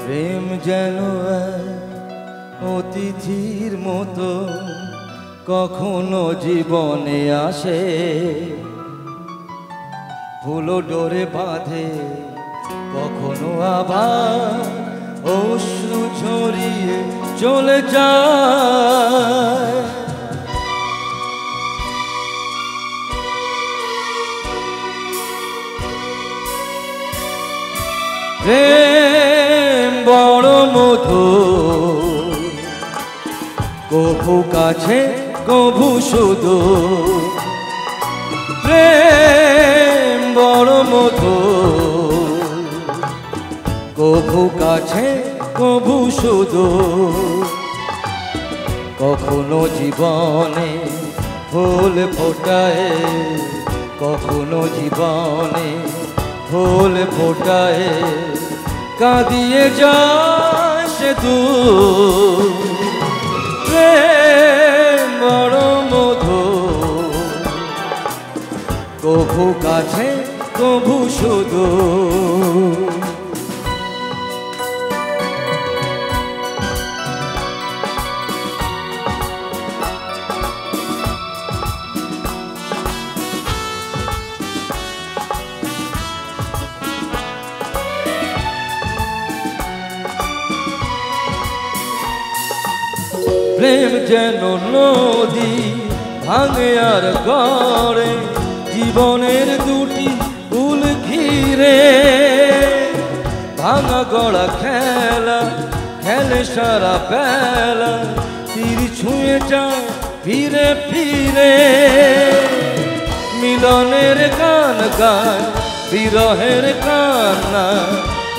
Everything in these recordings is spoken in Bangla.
প্রেম যেন অতিথির মতো কখনো জীবনে আসে, ফুলো ডোরে বাঁধে, কখনো আবার অশ্রু ঝরিয়ে চলে যায়। প্রেম বড় মধুর, কভু কাছে কভু সুদূর। প্রেম বড় মধুর, কভু কাছে কভু সুদূর। কখনো জীবনে ফুল ফোটায়, কখনো জীবনে ফুল ফোটায়, কাঁদিয়ে যায় সে দূর। প্রেম বড় মধুর, কভু কাছে কভু সুদূর। প্রেম যেন নদী ভাঙে আর গড়ে, জীবনের দুটি কুল ঘিরে। ভাঙা গড়া খেলা খেলে সারা বেলা, তীর ছুঁয়ে যায় ফিরে ফিরে। মিলনের গান গায়, বিরহের কান্না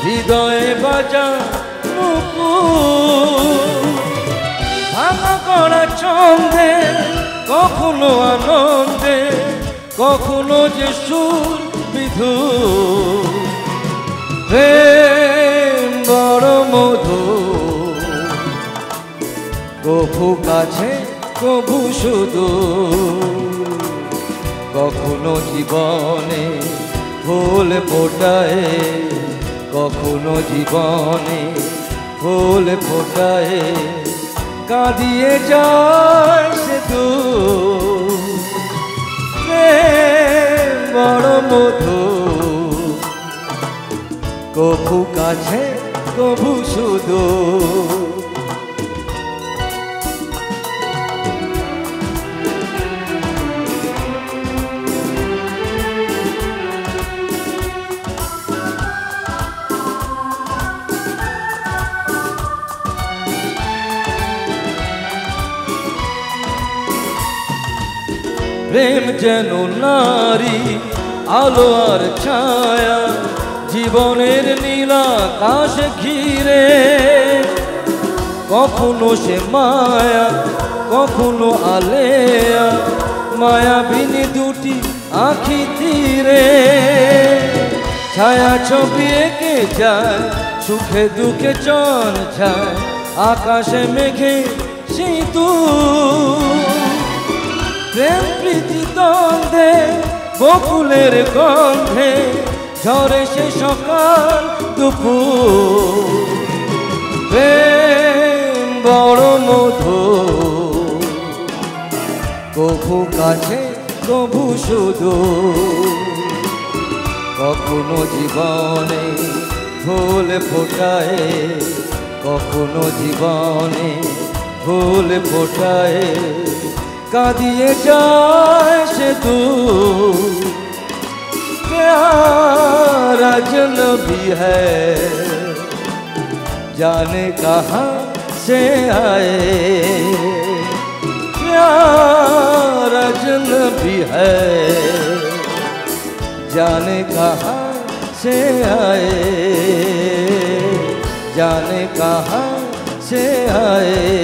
হৃদয়ে বাজায় নুপুর। ভাঙা গড়া ছন্দে, কখনো আনন্দে, কখনো যে সুর বিধুর। প্রেম বড় মধুর, কভু কাছে কভু সুদূর। কখনো জীবনে ফুল ফোটায়, কখনো জীবনে ফুল ফোটায়, কাঁদিয়ে যায় সে দূর। প্রেম বড় মধুর, কভু কাছে কভু সুদূর। প্রেম যেন নারী আলো আর ছায়া, জীবনের নীলাকাশ ঘিরে। কখনো সে মায়া, কখনো আলেয়া, মায়াবিনী দুটি আঁখি তীরে। ছায়া ছবি এঁকে যায়, সুখে দুঃখে চল যায়, আকাশে মেঘে সিঁদুর। প্রেম প্রীতি দ্বন্দ্বে, বকুলের গন্ধে, ঝরে সে সকাল দুপুর। প্রেম বড় মধুর, কভু কাছে কভু সুদূর। কখনো জীবনে ফুল ফোটায়, কখনো জীবনে ফুল ফোটায়, কাঁদিয়ে যায় সে दूर प्यार अजनबी है जाने कहाँ से आए प्यार अजनबी है जाने कहाँ से आए जाने कहाँ से आए।